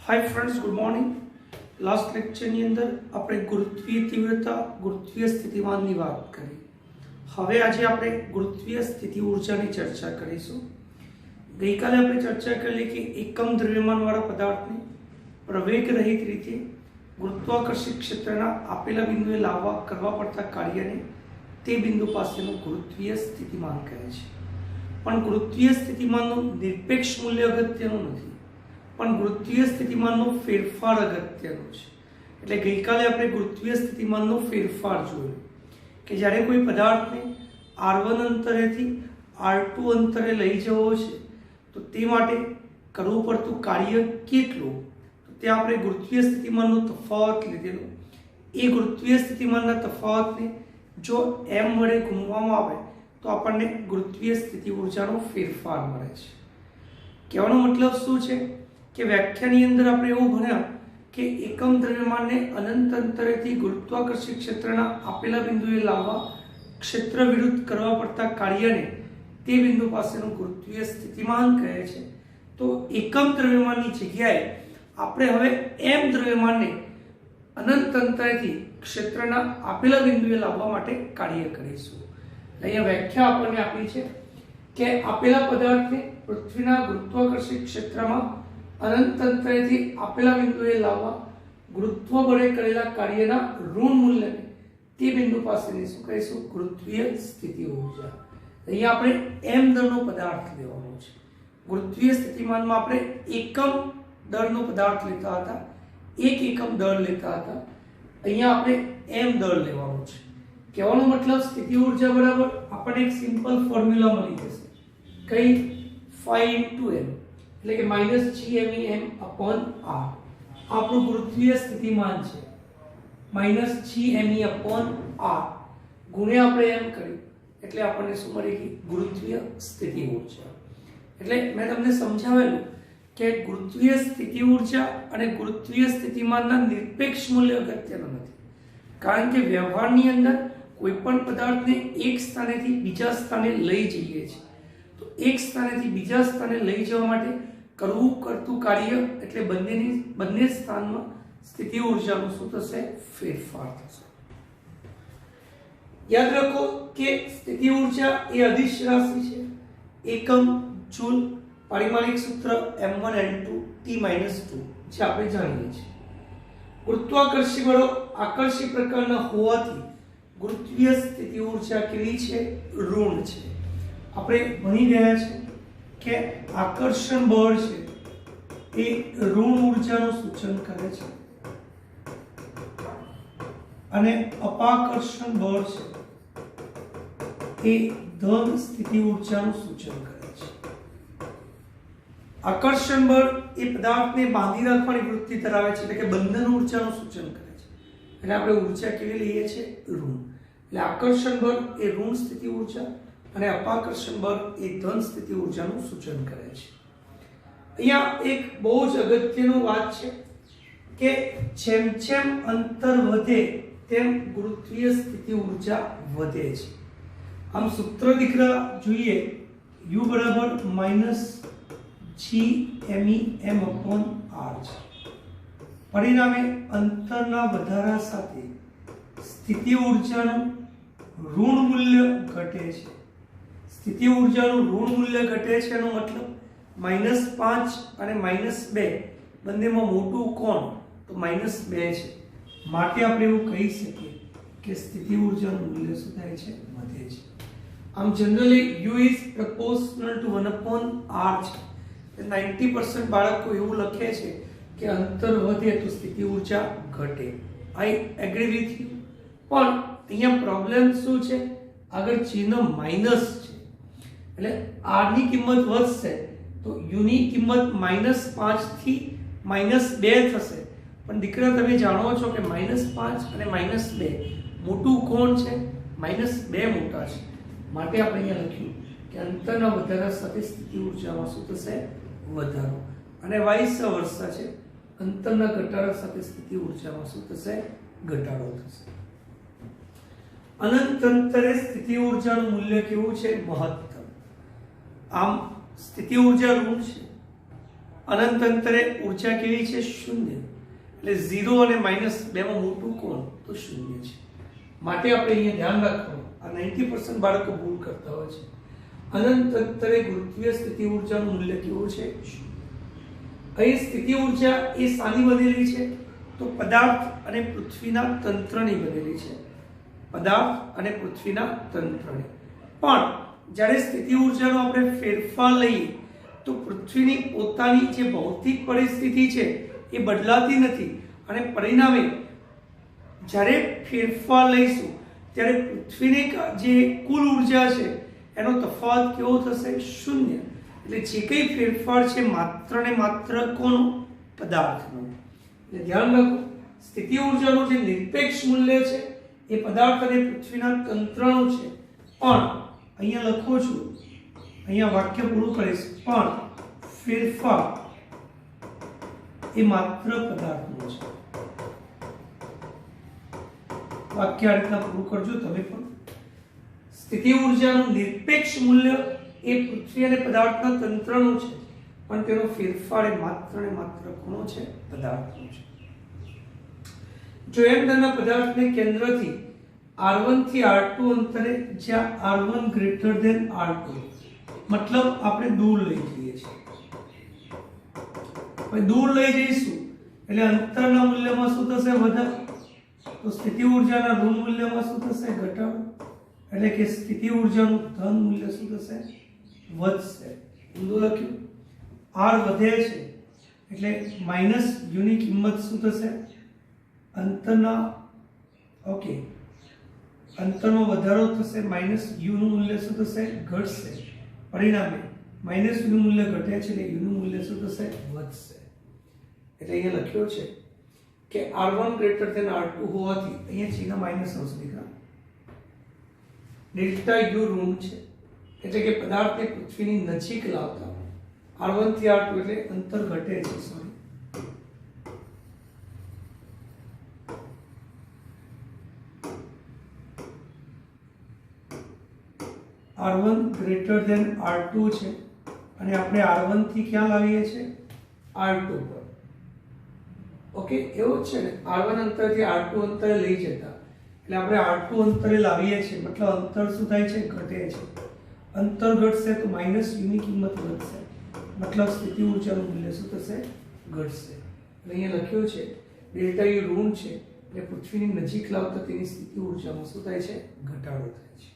हाय friends, good morning. Last लेक्चરની અંદર આપણે ગુરુત્વીય તીવ્રતા ગુરુત્વીય સ્થિતિમાનની વાત કરી। હવે આજે આપણે ગુરુત્વીય સ્થિતિ ઊર્જાની ચર્ચા કરીશું। ગઈકાલે આપણે ચર્ચા કરી કે એકમ દ્રવ્યમાનવાળા પદાર્થને પ્રવેગ રહિત રીતે ગુરુત્વાકર્ષિત ક્ષેત્રના આપેલા બિંદુએ લાવવા કરવા પડતા કાર્યને તે બિંદુ પાસેનું ગુરુત્વીય સ્થિતિમાન કહે છે। પણ ગુરુત્વીય સ્થિતિમાનનું નિરપેક્ષ મૂલ્ય અગત્યનું નથી, પણ ગુરુત્વીય સ્થિતિમાનનો ફેરફાર અગત્યનો છે। એટલે ગઈકાલે આપણે ગુરુત્વીય સ્થિતિમાનનો ફેરફાર જોયો કે જ્યારે કોઈ પદાર્થને r1 અંતરેથી r2 અંતરે લઈ જવો છે તો તે માટે કરવું પડતું કાર્ય કેટલું, તો ત્યાં આપણે ગુરુત્વીય સ્થિતિમાનનો તફાવત લીધેલો। એ ગુરુત્વીય સ્થિતિમાનના તફાવતને જો m વડે ગુણવામાં આવે તો આપણને ગુરુત્વીય સ્થિતિ ઊર્જાનો ફેરફાર મળે છે। કહેવાનો મતલબ શું છે કે વ્યાખ્યાની અંદર આપણે એવું ભણ્યા કે એકમ દ્રવ્યમાનને અનંત અંતરેથી ગુરુત્વાકર્ષિત ક્ષેત્રના આપેલા બિંદુએ લાવવા ક્ષેત્ર વિરુદ્ધ કરવા પડતા કાર્યને તે બિંદુ પાસેનું ગુરુત્વીય સ્થિતિમાન કહે છે। તો એકમ દ્રવ્યમાનની જગ્યાએ આપણે હવે m દ્રવ્યમાનને અનંત અંતરેથી ક્ષેત્રના આપેલા બિંદુએ લાવવા માટે કાર્ય કરીશું। અહીંયા વ્યાખ્યા આપણને આપી છે કે આપેલા પદાર્થને પૃથ્વીના ગુરુત્વાકર્ષિત ક્ષેત્રમાં અનંત અંતરેથી આપેલા બિંદુએ લાવવા ગુરુત્વ બળે કરેલા કાર્યના ઋણ મૂલ્યને તે બિંદુ પાસેની શું કહીશું, ગુરુત્વીય સ્થિતિ ઊર્જા। અહીંયા આપણે m દળનો પદાર્થ લેવાનો છે। ગુરુત્વીય સ્થિતિમાનમાં આપણે એકમ દળનો પદાર્થ લેતા હતા, એક એકમ દળ લેતા હતા। અહીંયા આપણે m દળ લેવાનો છે। કહેવાનો મતલબ સ્થિતિ ઊર્જા બરાબર આપણને એક સિમ્પલ ફોર્મ્યુલા મળી જશે, કઈ phi * m એટલે કે -gmem/r આપણું ગુરુત્વીય સ્થિતિમાન છે। -gme/r ગુણ્યા આપણે એમ કર્યું એટલે આપણને શું મળી ગઈ, ગુરુત્વીય સ્થિતિ ઊર્જા। એટલે મેં તમને સમજાવેલું કે ગુરુત્વીય સ્થિતિ ઊર્જા અને ગુરુત્વીય સ્થિતિમાનના નિરપેક્ષ મૂલ્ય અગત્યના નથી, કારણ કે વ્યવહારની અંદર કોઈ પણ પદાર્થને એક સ્થાનેથી બીજા સ્થાને લઈ જઈએ છીએ તો એક સ્થાનેથી બીજા સ્થાને લઈ જવા માટે કરવું કરતું કાર્ય એટલે બંને સ્થાનમાં સ્થિતિ ઊર્જાનું શું થશે, ફેરફાર થશે। યાદ રાખો કે સ્થિતિ ઊર્જા એ અદિશ રાશિ છે, એકમ જૂલ, પારિમાણિક સૂત્ર m1n2t-2 જે આપણે જાણીએ છીએ। ગુરુત્વાકર્ષી બળો આકર્ષી પ્રકારના હોવાથી ગુરુત્વીય સ્થિતિ ઊર્જા કેવી છે, ઋણ છે। આપણે ભણી ગયા છે કે આકર્ષણ બળ છે એ ઋણ ઊર્જાનું સૂચન કરે છે અને અપાકર્ષણ બળ છે એ ધન સ્થિતિ ઊર્જાનું સૂચન કરે છે। આકર્ષણ બળ એ પદાર્થને બાંધી રાખવાની વૃત્તિ ધરાવે છે, એટલે કે બંધન ઊર્જાનું સૂચન કરે છે। એટલે આપણે ઊર્જા કેવી લઈએ છીએ, ઋણ। એટલે આકર્ષણ બળ એ ઋણ સ્થિતિ ઊર્જા અને અપાકર્ષણ બળ એ ધન સ્થિતિ ઊર્જાનું સૂચન કરે છે। અહીંયા એક બહુ જ અગત્યનું વાત છે કે જેમ જેમ અંતર વધે તેમ ગુરુત્વીય સ્થિતિ ઊર્જા વધે છે। આમ સૂત્ર દીકરા જોઈએ, u = -gmem/r છે। પરિણામે અંતરના વધારા સાથે સ્થિતિ ઊર્જાનું ઋણ મૂલ્ય ઘટે છે। સ્થિતિ ઊર્જાનું ઋણ મૂલ્ય ઘટે છે એનો મતલબ -5 અને -2 બંનેમાં મોટું કોણ, તો -2 છે। માટે આપણે એવું કહી શકીએ કે સ્થિતિ ઊર્જાનું મૂલ્ય શું થાય છે, વધે છે। આમ generally u is proportional to 1/r છે। 90% બાળકો એવું લખે છે કે અંતર વધે તો સ્થિતિ ઊર્જા ઘટે। આઈ એગ્રી વિથ યુ, પણ અહીંયા પ્રોબ્લેમ શું છે, આગળ ચિહ્ન માઇનસ છે એટલે r ની કિંમત વધશે તો u ની કિંમત -5 થી -2 થશે। પણ દીકરા તમે જાણો છો કે -5 અને -2 મોટું કોણ છે, -2 મોટા છે। માટે આપણે અહીંયા લખ્યું કે અંતરના વધારા સાથે સ્થિતિ ઊર્જામાં શું થશે, વધારો, અને વાઇસ વર્સા છે, અંતરના ઘટાડા સાથે સ્થિતિ ઊર્જામાં શું થશે, ઘટાડો થશે। અનંત અંતરે સ્થિતિ ઊર્જાનું મૂલ્ય કેવું છે, મહત્તમ। આમ સ્થિતિ ઊર્જા ઋણ છે અનંત અંતરે ઉર્જા કેવી છે? શૂન્ય. એટલે 0 અને માઇનસ બેમાં મોટું કોણ? તો શૂન્ય છે. માટે આપણે અહીંયા ધ્યાન રાખવાનું, આ 90% બાળકો ભૂલ કરતા હોય છે. અનંત અંતરે ગુરુત્વીય સ્થિતિ ઉર્જાનું મૂલ્ય કેવું છે? અહીં સ્થિતિ ઉર્જા એ શાની બનેલી છે? તો પદાર્થ અને પૃથ્વીના તંત્રની બનેલી છે. પદાર્થ અને પૃથ્વીના તંત્રની. પણ જ્યારે સ્થિતિ ઉર્જાનો આપણે ફેરફાર લઈએ તો પૃથ્વીની પોતાની જે ભૌતિક પરિસ્થિતિ છે એ બદલાતી નથી, અને પરિણામે જ્યારે ફેરફાર લઈશું ત્યારે પૃથ્વીની જે કુલ ઉર્જા છે એનો તફાવત કેવો થશે? શૂન્ય. એટલે જે કંઈ ફેરફાર છે માત્ર ને માત્ર કોનો? પદાર્થનો. એટલે ધ્યાન રાખો, સ્થિતિ ઉર્જાનું જે નિરપેક્ષ મૂલ્ય છે એ પદાર્થ અને પૃથ્વીના તંત્રનું છે. પણ અહીંયા લખું છું, અહીંયા વાક્ય પૂરું કરીશ, પણ ફેરફાર એ માત્ર પદાર્થનો છે. વાક્ય આ રીતના પૂરું કરજો તમે પણ. સ્થિતિ ઉર્જાનું નિરપેક્ષ મૂલ્ય એ પૃથ્વી અને પદાર્થના તંત્રનું છે, પણ તેનો ફેરફાર એ માત્ર ને માત્ર કોનો છે? પદાર્થનો છે. જો એમ નાના પદાર્થને કેન્દ્રથી R1 થી R2 અંતરે, જ્યાં R1 ગ્રેટર ધેન R2, મતલબ આપણે દૂર લઈ જઈએ છીએ. હવે દૂર લઈ જઈશું એટલે અંતરના મૂલ્યમાં શું થશે? વધારો. તો સ્થિતિ ઉર્જાના ઋણ મૂલ્યમાં શું થશે? ઘટાડો. એટલે કે સ્થિતિ ઉર્જાનું ધન મૂલ્ય શું થશે? વધશે. ઊંધું લખ્યું. R વધે છે એટલે માઇનસ યુની કિંમત શું થશે? અંતરના ઓકે અંતરનો વધારો થશે, માઇનસ યુ નું મૂલ્ય શું થશે? ઘટશે. પરિણામે માઇનસ યુ નું મૂલ્ય ઘટે છે એટલે યુ નું મૂલ્ય શું થશે? વધશે. એટલે અહીંયા લખ્યો છે કે R1 ગ્રેટર ધેન R2 હોવાથી અહીંયા ચિહ્ન માઇનસ આવશે દીકરા. ડેલ્ટા યુ ઋણ છે એટલે કે પદાર્થને પૃથ્વીની નજીક લાવતા R1 થી R2 એટલે અંતર ઘટે છે. Sorry, R1 greater than R2 છે અને આપણે R1 થી ક્યાં લાવીએ છીએ? R2 પર. ઓકે, એવું જ છે ને. R1 અંતરથી R2 અંતરે લઈ જતા એટલે આપણે R2 અંતરે લાવીએ છીએ, મતલબ અંતર શું થાય છે? ઘટે છે. અંતર ઘટશે તો માઇનસ યુની કિંમત વધશે, મતલબ સ્થિતિ ઉર્જાનું મૂલ્ય શું થશે? ઘટશે. એટલે અહીંયા લખ્યું છે ડેલ્ટા યુ ઋણ છે એટલે પૃથ્વીની નજીક લાવતા તેની સ્થિતિ ઉર્જામાં શું થાય છે? ઘટાડો થાય છે.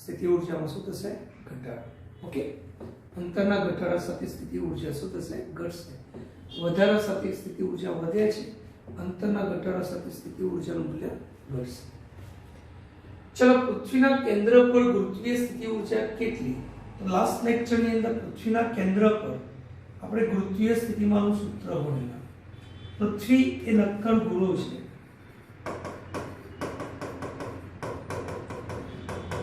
સ્થિતિ ઉર્જામાં શું થશે? ઘટાડો. ઓકે, અંતરના ઘટાડા સાથે સ્થિતિ ઉર્જા શું થશે? ઘટશે. વધારા સાથે સ્થિતિ ઉર્જા વધે છે, અંતરના ઘટાડા સાથે સ્થિતિ ઉર્જાનું મૂલ્ય ઘટશે. ચલો, પૃથ્વીના કેન્દ્ર પર ગુરુત્વીય સ્થિતિ ઉર્જા કેટલી? તો લાસ્ટ લેક્ચરની અંદર પૃથ્વીના કેન્દ્ર પર આપણે ગુરુત્વીય સ્થિતિમાનનું સૂત્ર ભણેલા. પૃથ્વી એ નક્કર ગોળો છે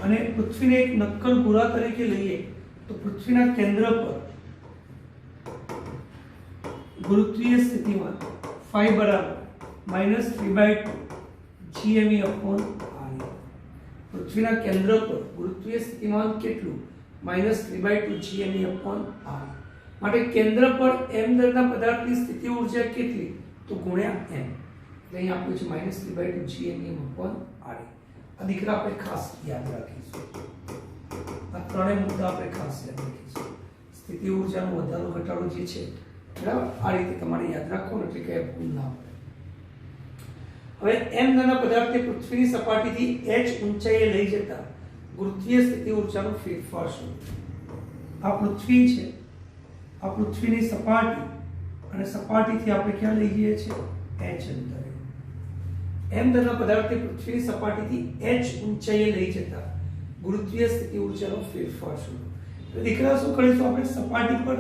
અને પૃથ્વીને એક નક્કર ગોળા તરીકે લઈએ તો પૃથ્વીના કેન્દ્ર પર ગુરુત્વીય સ્થિતિમાન phi બરાબર -3/2 GME/RE. પૃથ્વીના કેન્દ્ર પર ગુરુત્વીય સ્થિતિમાન કેટલું? -3/2 GME/RE. માટે કેન્દ્ર પર m દરના પદાર્થની સ્થિતિ ઉર્જા કેટલી? તો ગુણ્યા m. એટલે અહીં આપ્યું છે -3/2 GME/RE. આ દીકરા આપણે ખાસ યાદ રાખીશું. આ ત્રણેય મુદ્દા આપણે ખાસ યાદ રાખીશું. સ્થિતિ ઉર્જાનો વધારો ઘટાડો જે છે, બરાબર, આ રીતે તમારે યાદ રાખવાનું એટલે કે ભૂલ ના પડે. હવે m નાના પદાર્થને પૃથ્વીની સપાટીથી h ઊંચાઈએ લઈ જતા ગુરુત્વીય સ્થિતિ ઉર્જાનો ફેરફાર શું? આ પૃથ્વી છે, આ પૃથ્વીની સપાટી, અને સપાટીથી આપણે ક્યાં લઈ જઈએ છીએ? h અંતરે. m નાના પદાર્થને પૃથ્વીની સપાટીથી h ઊંચાઈએ લઈ જતા ગુરુત્વીય સ્થિતિ ઉર્જાનો ફેરફાર શું? તો દીકરા શું કરીશું? આપણે સપાટી પર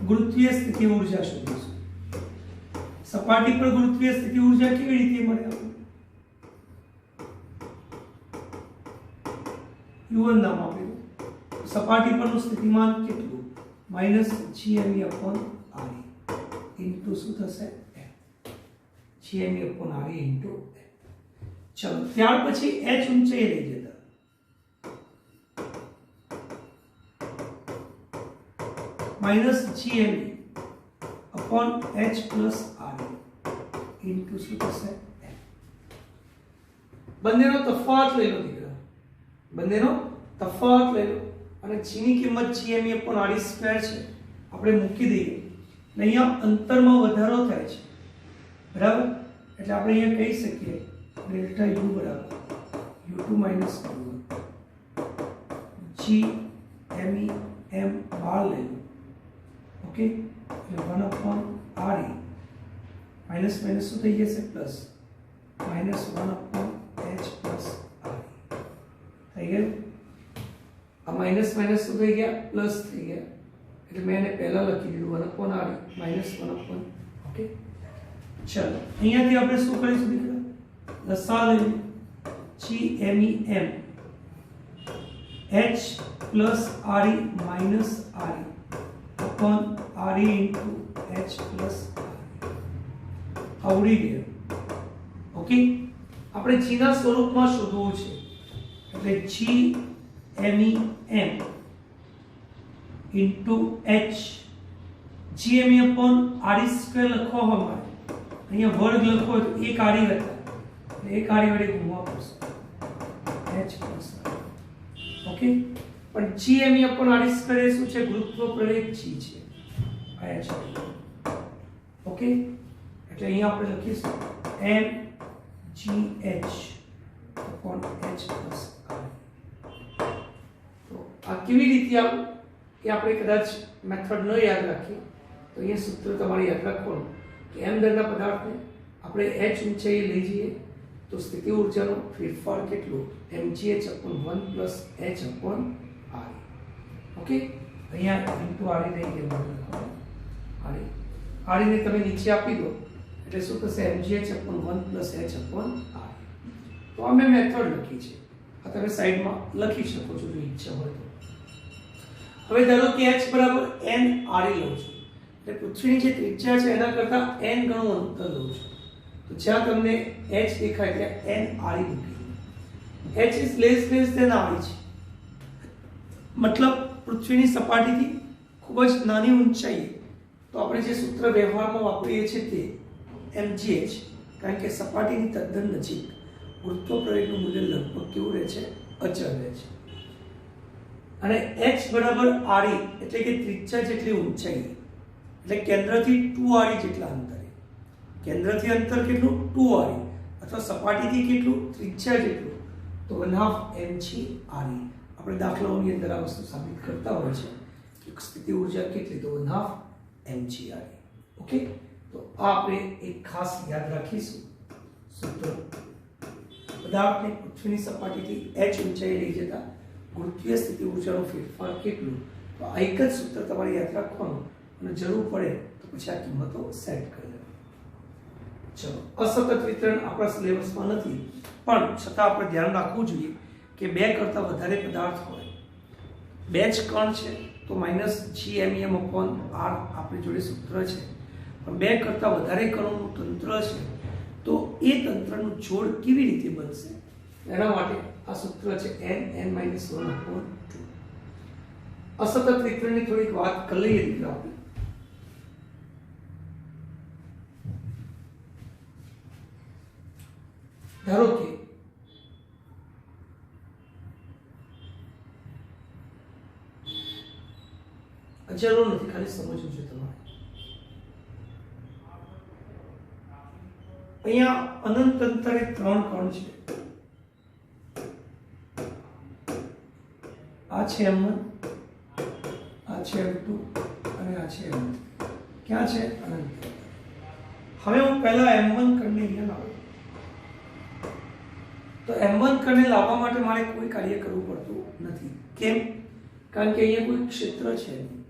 ગુરુત્વીય સ્થિતિ ઉર્જા શોધીશું. સપાટી પર ગુરુત્વીય સ્થિતિ ઉર્જા કેવી રીતે મળે? u1 નામ આપેલું. સપાટી પરનું સ્થિતિમાન કેટલું? -GME/RE ઇન્ટુ શું થશે? GME/RE into m. ચલો, ત્યાર પછી h ઊંચાઈએ લઈ જતા minus GME upon H plus RE into શું થશે બંનેનો તફાવત લઈ લો દીકરા, બંનેનો તફાવત લઈ લો અને g ની કિંમત GME અપોન RE સ્ક્વેર છે આપણે મૂકી દઈએ અને અહીંયા અંતરમાં વધારો થાય છે બરાબર, એટલે આપણે અહીંયા કહી શકીએ ડેલ્ટા U બરાબર U2 minus U1 GME m બહાર લઈ લો, ઓકે, એટલે 1 અપોન RE માઇનસ માઇનસ શું થઈ જશે plus minus 1 upon H plus RE થઈ ગયું, આ માઇનસ માઇનસ શું થઈ ગયા પ્લસ થઈ ગયા, એટલે મેં એને પહેલા લખી દીધું 1 upon RE minus 1 upon, okay, ચલો અહીંયાથી આપણે શું કરીશું દીકરા લસા લઈએ GME m H plus RE minus RE upon RE into H plus આવડી ગયું, ઓકે, આપણે g ના સ્વરૂપમાં શોધવું છે એટલે GME m into H GME upon RE square લખવા હોય મારે અહીંયા વર્ગ લખો તો એક RE હતા એટલે એક RE વડે ગુણવા પડશે H પ્લસ ઓકે, પણ GME અપોન RE સ્ક્વેર એ શું છે ગુરુત્વ પ્રવેગ g છે આ H, ઓકે, એટલે અહીંયા આપણે લખીશું mgh અપોન H પ્લસ તો આ કેવી રીતે આવું કે આપણે કદાચ મેથડ ન યાદ રાખીએ તો અહીંયા સૂત્ર તમારે યાદ રાખવાનું કે m દરના પદાર્થને આપણે h ઊંચાઈએ લઈ જઈએ તો સ્થિતિ ઊર્જાનો ફેરફાર કેટલો mgh upon 1 plus h upon RE, okay, અહીંયા ઇન્ટુ RE લઈ ગયા RE ને તમે નીચે આપી દો એટલે શું થશે mgh upon 1 plus h upon RE, તો આ મેં મેથડ લખી છે, આ તમે સાઈડમાં લખી શકો છો જો ઈચ્છા હોય તો. હવે ધારો કે h બરાબર n RE લઉં છું એટલે પૃથ્વીની જે ત્રિજ્યા છે એના કરતા n ગણું અંતર લઉં છું તો જ્યાં તમને h દેખાય એટલે n RE મૂકી h is less than RE છે, મતલબ પૃથ્વીની સપાટીથી ખૂબ જ નાની ઊંચાઈએ તો આપણે જે સૂત્ર વ્યવહારમાં વાપરીએ છીએ તે mgh, કારણ કે સપાટીની તદ્દન નજીક ગુરુત્વ પ્રવેગનું મૂલ્ય લગભગ કેવું રહે છે અચળ રહે છે, અને h બરાબર RE એટલે કે ત્રિજ્યા જેટલી ઊંચાઈ એટલે કેન્દ્રથી 2 RE જેટલા અંતરે, કેન્દ્રથી અંતર કેટલું 2 RE અથવા સપાટીથી કેટલું ત્રિજ્યા જેટલું તો 1/2 mg RE. આપણે દાખલાઓની અંદર આ વસ્તુ સાબિત કરતા હોય છે કે સ્થિતિ ઊર્જા કેટલી તો 1/2 mg RE, ઓકે, તો આ આપણે એક ખાસ યાદ રાખીશું સૂત્ર પદાર્થને પૃથ્વીની સપાટીથી h ઊંચાઈએ લઈ જતા ગુરુત્વીય સ્થિતિ ઊર્જાનો ફેરફાર કેટલું, તો આ એક જ સૂત્ર તમારે યાદ રાખવાનું અને જરૂર પડે તો પછી આ કિંમતો સેટ કરી લેવાની. ચલો અસતત વિતરણ આપણા સિલેબસમાં નથી પણ છતાં આપણે ધ્યાન રાખવું જોઈએ કે 2 કરતાં વધારે પદાર્થ હોય, 2 જ કણ છે તો માઇનસ GMEm અપોન R આપણી જોડે સૂત્ર છે, પણ 2 કરતાં વધારે કણોનું તંત્ર છે તો એ તંત્રનું જોડ કેવી રીતે બનશે એના માટે આ સૂત્ર છે n(n-1/2). અસતત વિતરણની થોડીક વાત કરી લઈએ દીકરા આપણે. ધારો કે જરૂર નથી, ખાલી સમજવું છે તમારે. અહીંયા અનંત અંતરે 3 કણ છે, આ છે m1, આ છે m2 અને આ છે m3. ક્યાં છે અનંત. હવે હું પહેલા m1 કણને અહીંયા લાવું તો m1 કણને લાવવા માટે મારે કોઈ કાર્ય કરવું પડતું નથી. કેમ? કારણ કે અહીંયા કોઈ ક્ષેત્ર છે નહીં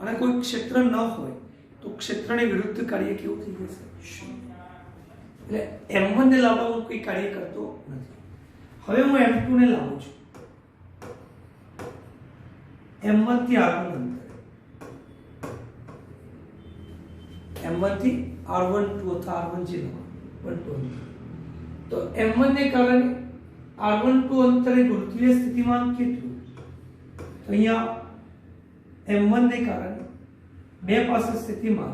અને કોઈ ક્ષેત્ર ન હોય તો ક્ષેત્રને વિરુદ્ધ કાર્ય કેવું થઈ જશે શૂન્ય. એટલે m1 ને લાવવા હું કોઈ કાર્ય કરતો નથી. હવે હું m2 ને લાવું છું m1 થી r1 અંતરે, m1 થી r12 અથવા r1 જે લખો તો m1 ને કારણે r12 અંતરે ગુરુત્વીય સ્થિતિમાન કેટલું, તો અહીંયા m1 ને કારણે 2 પાસે સ્થિતિમાન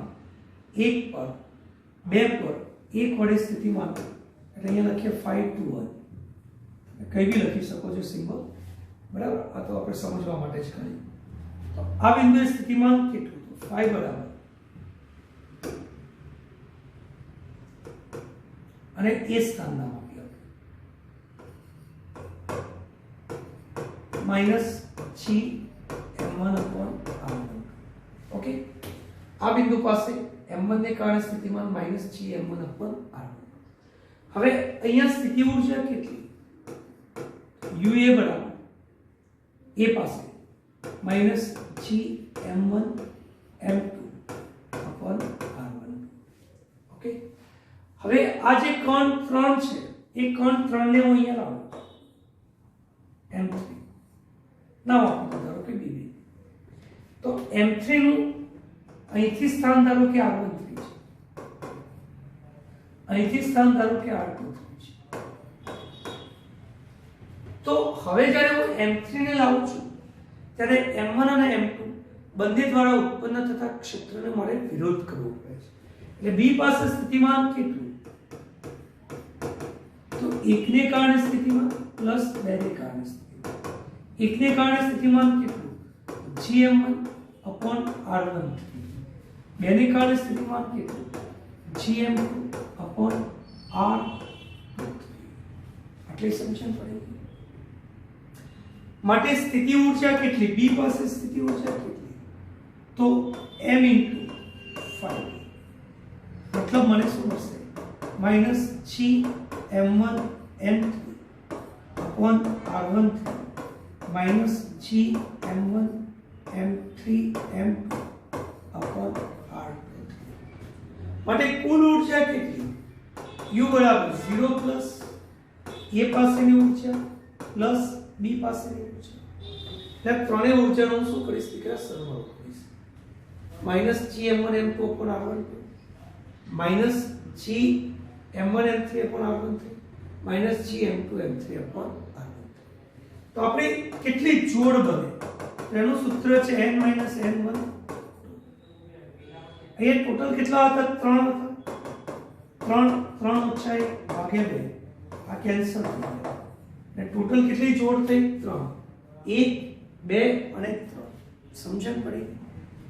1 પર 2 પર 1 વડે સ્થિતિમાન, એટલે અહીંયા લખીએ 5 to 1, કઈ બી લખી શકો છો સિમ્બોલ, બરાબર. આ તો આપણે સમજવા માટે જ કરી. તો આ બિંદુએ સ્થિતિમાન કેટલું? 5 બરાબર, અને એ સ્થાન નામ આપી -gm1/r1. ઓકે, આ બિંદુ પાસે m1 ને કારણે સ્થિતિમાન -gm1/r1. હવે અહીંયા સ્થિતિ ઊર્જા કેટલી? UA બરાબર એ પાસે -gm1m2/r1. ઓકે, હવે આ જે કણ 3 છે એ કણ 3 ને હું અહીંયા લાવું m3 ના વાપરો, ધારો કે BB. તો m3 નું અહીંથી સ્થાન ધારો કે r13 છે, અહીંથી સ્થાન ધારો કે r23 છે. તો હવે જ્યારે હું m3 ને લાવું છું ત્યારે m1 અને m2 બંને દ્વારા ઉત્પન્ન થતા ક્ષેત્રને મારે વિરોધ કરવો પડે છે. એટલે B પાસે સ્થિતિમાન કેટલું? તો 1 ને કારણે સ્થિતિમાન પ્લસ 2 ને કારણે સ્થિતિમાન. 1 ને કારણે સ્થિતિમાન કેટલું? gm1/r13. 2 ને કારણે સ્થિતિમાન કેટલું? gm2/r23. આટલી સમજણ પડી. માટે સ્થિતિ ઊર્જા કેટલી? B પાસે સ્થિતિ ઊર્જા કેટલી? તો m * 5. मतलब મને શું મળશે? -gm1m3/r13 -gm1m3m2/r23. માટે કુલ ઊર્જા કેટલી? U બરાબર 0 પ્લસ A પાસેની ઊર્જા પ્લસ B પાસેની ઊર્જા. એટલે ત્રણેય ઊર્જાનો હું શું કરીશ? દીકરા સરવાળો કરીશ. -gm1m2/r12 -gm1m3/r13 -gm2m3/r13. તો આપણે કેટલી જોડ બને? એનું સૂત્ર છે n - n1. અહીંયા ટોટલ કેટલા હતા? 3 હતા. 3 - 1 ભાગ્યા 2, આ કેન્સલ થઈ ગયા. અને ટોટલ કેટલી જોડ થઈ? 3. 1 2 અને 3. સમજણ પડી?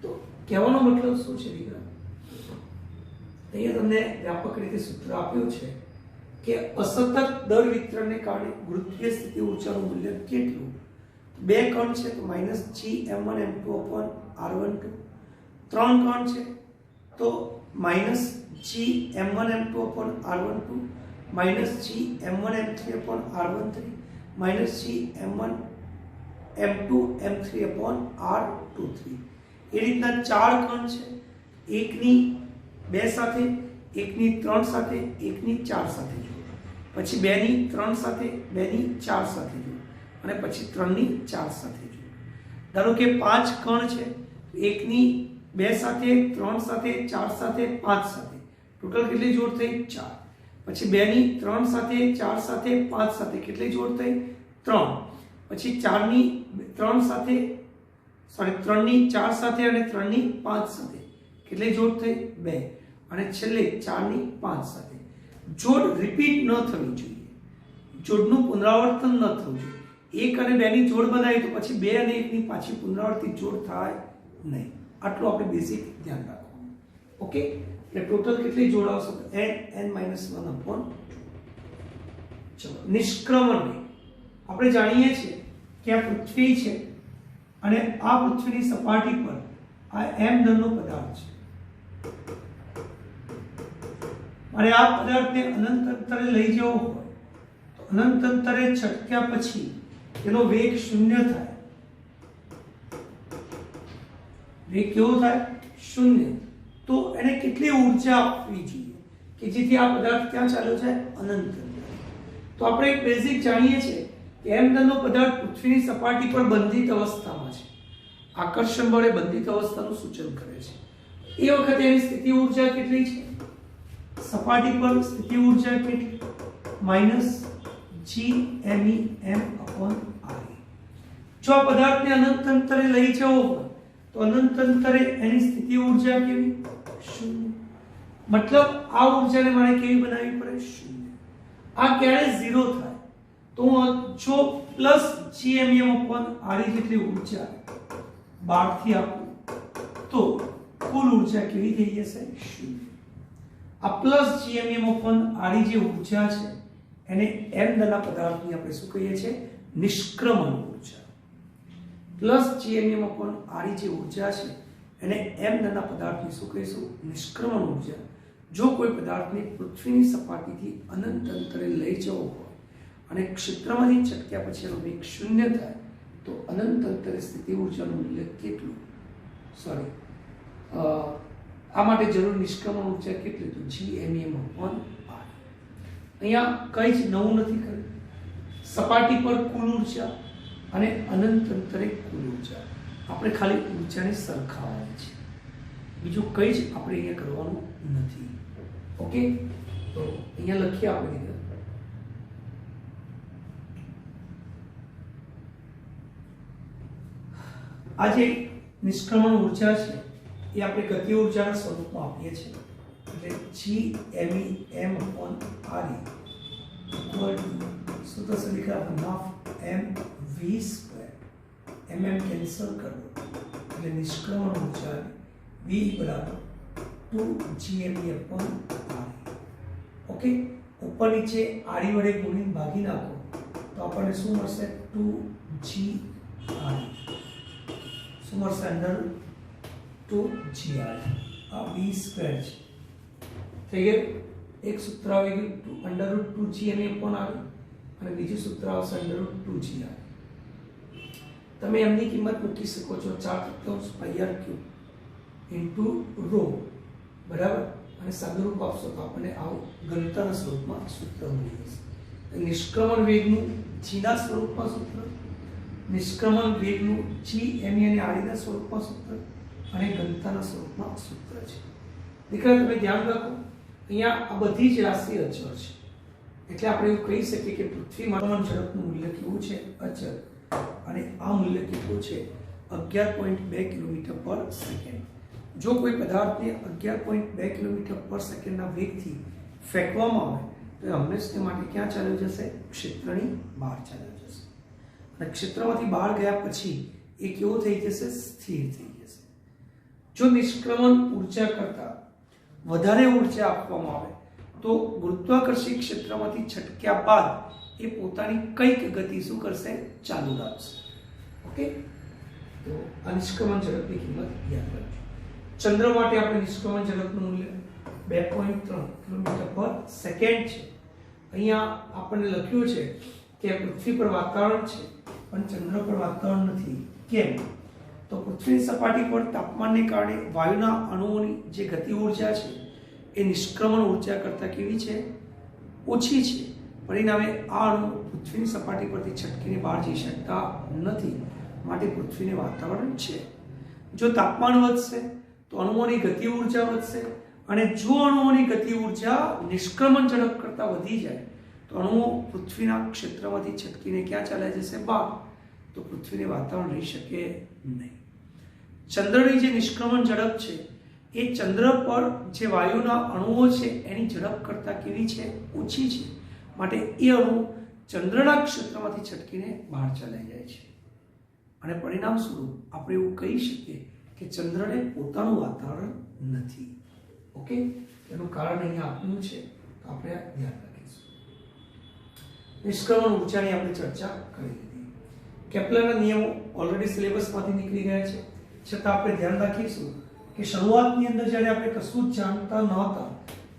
તો કહેવાનો મતલબ શું છે દીકરા? અહીંયા તમને વ્યાપક રીતે સૂત્ર આપ્યું છે કે અસતત દર વિતરણને કારણે ગુરુત્વીય સ્થિતિ ઊર્જાનું મૂલ્ય કેટલું? 2 કણ છે તો -gm1m2/r12. 3 કણ છે તો -gm1m2/r12 -gm1m3/r13 -gm1m2m3/r23. એ રીતના 4 કણ છે. 1 ની 2 સાથે, 1 ની 3 સાથે, 1 ની 4 સાથે જોડો, પછી 2 ની 3 સાથે, 2 ની 4 સાથે જોડો, અને પછી 3 ની 4 સાથે જોડો. ધારો કે 5 કણ છે, 1 ની 2 સાથે, 3 સાથે, 4 સાથે, 5 સાથે, ટોટલ કેટલી જોડ થઈ? 4. પછી 2 ની 3 સાથે, 4 સાથે, 5 સાથે કેટલી જોડ થઈ? 3. પછી 4 ની 3 સાથે, સોરી 3 ની 4 સાથે અને 3 ની 5 સાથે કેટલી જોડ થઈ? 2. અને છેલ્લે 4 ની 5 સાથે. જોડ રિપીટ ન થવી જોઈએ, જોડનું પુનરાવર્તન ન થવું જોઈએ. 1 અને 2 ની જોડ બનાવી તો પછી 2 અને 1 ની પાછી પુનરાવર્તિત જોડ થાય નહીં. આટલું આપણે બેઝિક ધ્યાન રાખવાનું. ઓકે, એટલે ટોટલ કેટલી જોડ આવશે? n - 1/. ચલો, નિષ્ક્રમણ. આપણે જાણીએ છીએ કે આ પૃથ્વી છે અને આ પૃથ્વીની સપાટી પર આ m દળનો પદાર્થ છે. અને આ પદાર્થને અનંત અંતરે લઈ જવો હોય તો અનંત અંતરે છટક્યા પછી તેનો વેગ 0 થાય. વેગ કેવો થાય? 0. તો એને કેટલી ઊર્જા આપવી જોઈએ કે જેથી આ પદાર્થ ક્યાં ચાલ્યો જાય? અનંત અંતરે. તો આપણે એક બેઝિક જાણીએ છીએ કે m દળનો પદાર્થ પૃથ્વીની સપાટી પર બંધિત અવસ્થામાં છે. આકર્ષણ બળે બંધિત અવસ્થાનું સૂચન કરે છે. એ વખતે એની સ્થિતિ ઊર્જા કેટલી છે? સપાટી પર સ્થિતિ ઊર્જા કેટલી? -gmem/r. જો આ પદાર્થને અનંત અંતરે લઈ જવો હોય તો तो अनंत अंतरे एनी स्थिति ऊर्जा केवी शून्य। मतलब आ ऊर्जाने मारे केवी बनावी पड़े शून्य। आ क्यारे 0 थाय तो जो प्लस gmem/re જેટલી ઊર્જા 12 થી આપું તો કુલ ઊર્જા કેવી થઈ જશે શૂન્ય। આ પ્લસ gmem/re જે ઊર્જા છે એને m દરના પદાર્થની આપણે શું કહીએ છીએ નિષ્ક્રમણ ઊર્જા। પ્લસ gmem/re જે ઊર્જા છે એને m દરના પદાર્થની શું કહીશું નિષ્ક્રમણ ઊર્જા। જો કોઈ પદાર્થને પૃથ્વીની સપાટીથી અનંત અંતરે લઈ જવો હોય અને ક્ષેત્રમાંથી છટક્યા પછી એનો વેગ શૂન્ય થાય તો અનંત અંતરે સ્થિતિ ઊર્જાનું મૂલ્ય કેટલું સોરી આ માટે જરૂર નિષ્ક્રમણ ઊર્જા કેટલી તો gmem/r। અહીંયા કંઈ જ નવું નથી કર્યું। સપાટી પર કુલ ઊર્જા અને અનંત અંતરે કુલ ઊર્જા આપણે ખાલી ઊર્જાને સરખાવવાની છે, બીજું કંઈ જ આપણે અહીંયા કરવાનું નથી। ઓકે, તો અહીંયા લખીએ આપણે आज निष्क्रमण ऊर्जा है ये આપણે ગતિ ઊર્જાના સ્વરૂપમાં આપીએ છીએ એટલે gmem/re इक्वल टू सूत्र से लिखा हाफ mv²। mm कैंसिल कर दो એટલે નિષ્ક્રમણ ઊર્જા v बराबर 2gme/re। ओके, ऊपर नीचे आड़ी वडे गुणीને ભાગી નાખો તો આપણને શું મળશે 2g सुमर्स अंडर 2gr आ v² થઈ ગયું। એક સૂત્ર આવી ગયું √2gme/re અને બીજું સૂત્ર આવશે √2gr। તમે એમની કિંમત મૂકી શકો છો 4/πr³ * ρ બરાબર અને સાદુરૂપ આપશો તો આપણને આવું ઘનતાના સ્વરૂપમાં સૂત્ર મળી જશે। નિષ્ક્રમણ વેગનું g ના સ્વરૂપમાં સૂત્ર, निष्क्रमण वेगનું gme અને re ના સ્વરૂપમાં સૂત્ર અને ઘનતાના સ્વરૂપમાં સૂત્ર છે। દીકરા તમે ધ્યાન રાખો અહીંયા આ બધી જ રાશિ અચળ છે એટલે આપણે એવું કહી શકીએ કે પૃથ્વીમાં ઝડપનું મૂલ્ય કેવું છે અચળ અને આ મૂલ્ય કેટલું છે 11.2 કિલોમીટર/સેકન્ડ। જો કોઈ પદાર્થને 11.2 કિલોમીટર/સેકન્ડના વેગથી ફેંકવામાં આવે તો હંમેશા માટે ક્યાં ચાલ્યો જશે ક્ષેત્રની બહાર ચાલ્યો જશે અને ક્ષેત્રમાંથી બહાર ગયા પછી એ કેવો થઈ જશે સ્થિર થઈ જશે। જો નિષ્ક્રમણ ઊર્જા કરતા વધારે ઊર્જા આપવામાં આવે તો ગુરુત્વાકર્ષી ક્ષેત્રમાંથી છટક્યા બાદ એ પોતાની કંઈક ગતિ શું કરશે ચાલુ રાખશે। ઓકે, તો આ નિષ્ક્રમણ ઝડપની કિંમત યાદ રાખજો। ચંદ્ર માટે આપણે નિષ્ક્રમણ ઝડપનું મૂલ્ય 2.3 કિલોમીટર/સેકન્ડ છે। અહીંયા આપણને લખ્યું છે કે પૃથ્વી પર વાતાવરણ છે પણ ચંદ્ર પર વાતાવરણ નથી। કેમ તો પૃથ્વીની સપાટી પર તાપમાનને કારણે વાયુના અણુઓની જે ગતિ ઊર્જા છે એ નિષ્ક્રમણ ઊર્જા કરતાં કેવી છે ઓછી છે। પરિણામે આ અણુ પૃથ્વીની સપાટી પરથી છટકીને બહાર જઈ શકતા નથી, માટે પૃથ્વીને વાતાવરણ છે। જો તાપમાન વધશે તો અણુઓની ગતિ ઊર્જા વધશે અને જો અણુઓની ગતિ ઊર્જા નિષ્ક્રમણ ઝડપ કરતાં વધી જાય તો અણુઓ પૃથ્વીના ક્ષેત્રમાંથી છટકીને ક્યાં ચાલ્યા જશે બહાર, તો પૃથ્વીને વાતાવરણ રહી શકે નહીં। ચંદ્રની જે નિષ્ક્રમણ ઝડપ છે એ ચંદ્ર પર જે વાયુના અણુઓ છે એની ઝડપ કરતાં કેવી છે ઓછી છે, માટે એ અણુ ચંદ્રના ક્ષેત્રમાંથી છટકીને બહાર ચાલ્યા જાય છે અને પરિણામ સ્વરૂપ આપણે એવું કહી શકીએ કે ચંદ્રને પોતાનું વાતાવરણ નથી। ઓકે, એનું કારણ અહીંયા આપ્યું છે તો આપણે ધ્યાન રાખીશું। નિષ્ક્રમણ ઊર્જાની આપણે ચર્ચા કરી લીધી। કેપ્લરના નિયમો ઓલરેડી સિલેબસમાંથી નીકળી ગયા છે, છતાં આપણે ધ્યાન રાખીશું કે શરૂઆતની અંદર જ્યારે આપણે કશું જ જાણતા નહોતા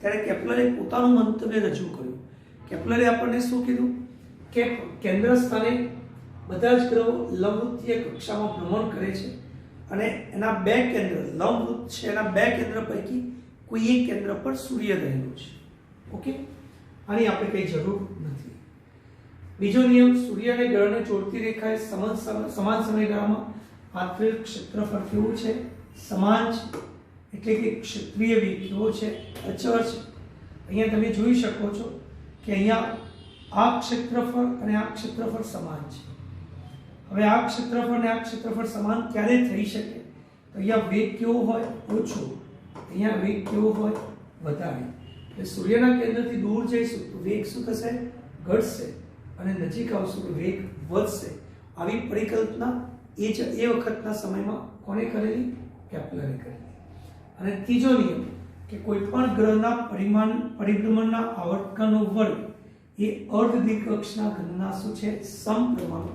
ત્યારે કેપ્લરે પોતાનું મંતવ્ય રજૂ કર્યું। કેપ્લરે આપણને શું કીધું કે કેન્દ્ર સ્થાને બધા જ ગ્રહો લંબવૃત્તીય કક્ષામાં ભ્રમણ કરે છે અને એના બે કેન્દ્ર લંબવૃત્ત છે એના બે કેન્દ્ર પૈકી કોઈ એક કેન્દ્ર પર સૂર્ય રહેલો છે। ઓકે, આની આપણે કંઈ જરૂર નથી। બીજો નિયમ સૂર્ય અને ગ્રહને જોડતી રેખાએ સમાન સમયગાળામાં આંતરિક ક્ષેત્રફળ કેવું છે સમાન છે, એટલે કે ક્ષેત્રીય વેગ કેવો છે અચળ છે। અહીંયા તમે જોઈ શકો છો કે અહીંયા આ ક્ષેત્રફળ અને આ ક્ષેત્રફળ સમાન છે। હવે આ ક્ષેત્રફળ અને આ ક્ષેત્રફળ સમાન ક્યારે થઈ શકે તો અહીંયા વેગ કેવો હોય? ઓછો. અહીંયા વેગ કેવો હોય? વધારે. એટલે સૂર્યના કેન્દ્રથી દૂર જઈશું તો વેગ શું થશે? ઘટશે. અને નજીક આવશું તો વેગ વધશે. આવી પરિકલ્પના એ વખતના સમયમાં કોણે કરેલી? કેપ્લરે કરેલી. અને ત્રીજો નિયમ કે કોઈ પણ ગ્રહના પરિભ્રમણના આવર્તકાનો વર્ગ એ અર્ધ દીર્ઘઅક્ષના ઘનના શું છે? સમપ્રમાણુ.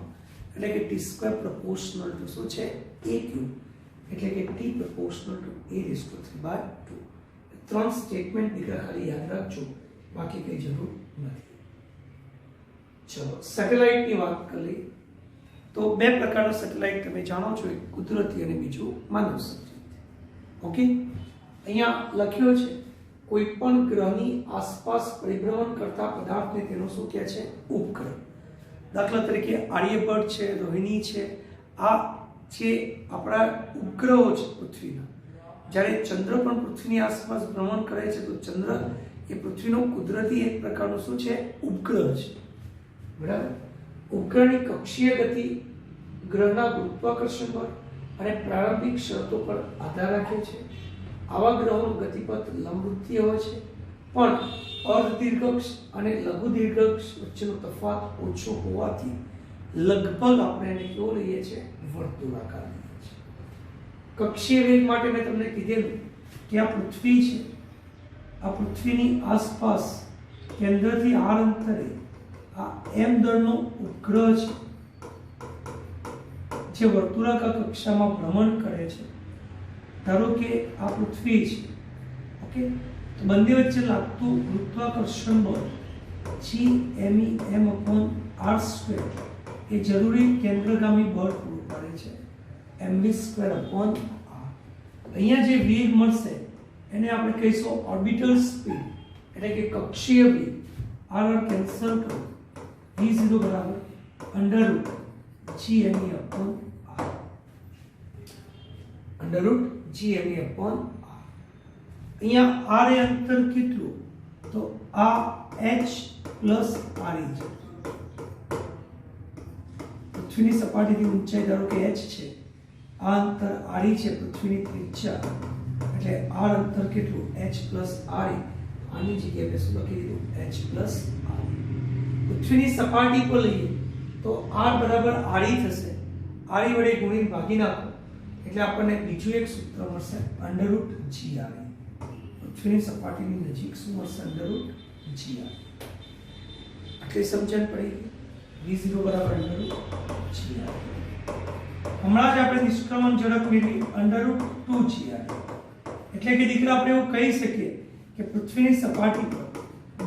એટલે કે t સ્ક્વેર પ્રોપોર્શનલ ટુ શું છે? a cube. એટલે કે t પ્રોપોર્શનલ ટુ a⁵². ત્રણ સ્ટેટમેન્ટ દીકરા ખાલી યાદ રાખજો, બાકી કઈ જરૂર નથી. ચલો સેટેલાઇટની વાત કરી. તો બે પ્રકારના સેટેલાઇટ તમે જાણો છો, એક કુદરતી અને બીજું માનવ સર્જિત. ઓકે, અહીંયા લખ્યો છે કોઈ પણ ગ્રહની આસપાસ પરિભ્રમણ કરતા પદાર્થને તેનો શું કહે છે? ઉપગ્રહ. દાખલા તરીકે આર્યભટ્ટ છે, રોહિણી છે, આ જે આપણા ઉપગ્રહો છે પૃથ્વીના. જ્યારે ચંદ્ર પણ પૃથ્વીની આસપાસ ભ્રમણ કરે છે તો ચંદ્ર એ પૃથ્વીનો કુદરતી એક પ્રકારનો શું છે? ઉપગ્રહ છે. બરાબર. ઉપગ્રહની કક્ષીય ગતિ ગ્રહના ગુરુત્વાકર્ષણ પર અને પ્રારંભિક શરતો પર આધાર રાખે છે. આવા ગ્રહોનું ગતિપથ લંબવૃત્તીય હોય છે, પણ અર્ધ દીર્ઘઅક્ષ અને લઘુ દીર્ઘઅક્ષ વચ્ચેનો તફાવત ઓછો હોવાથી લગભગ આપણે એને કેવો લઈએ છીએ? વર્તુળાકાર લઈએ છીએ. કક્ષીય વેગ માટે મેં તમને કીધેલું કે આ પૃથ્વી છે, આ પૃથ્વીની આસપાસ કેન્દ્રથી r અંતરે આ m દળનો ઉપગ્રહ છે જે વર્તુળાકાર કક્ષામાં ભ્રમણ કરે છે. ધારો કે આ પૃથ્વી છે. ઓકે, તો બંને વચ્ચે લાગતું ગુરુત્વાકર્ષણ બળ Gm(m)r² એ જરૂરી કેન્દ્રગામી બળ પૂરું પાડે છે mv²/r. અહીંયા જે વેગ મળશે એને આપણે કહીશું ઓર્બિટલ સ્પીડ, એટલે કે કક્ષીય વેગ. r કેન્સલ કરો, v0 બરાબર √Gme/r. √Gme/r. અહીંયા r એ અંતર કેટલું? તો આ h પ્લસ re છે. પૃથ્વીની સપાટીથી ઊંચાઈ ધારો કે h છે, આ અંતર re છે પૃથ્વીની ત્રિજ્યા, એટલે r અંતર કેટલું? h plus re. આની જગ્યાએ મેં શું લખી દીધું? h plus re. પૃથ્વીની સપાટી પર લઈએ તો r બરાબર re થશે. re વડે ગુણીને ભાગી નાખો એટલે આપણને બીજું એક સૂત્ર મળશે √Gre. પૃથ્વીની સપાટીની નજીક શું મળશે? √Gre. આટલી સમજણ પડી? v0 બરાબર √Gre. હમણાં જ આપણે નિષ્ક્રમણ ઝડપ મેળવી √2Gre. એટલે કે દીકરા આપણે એવું કહી શકીએ કે પૃથ્વીની સપાટી પર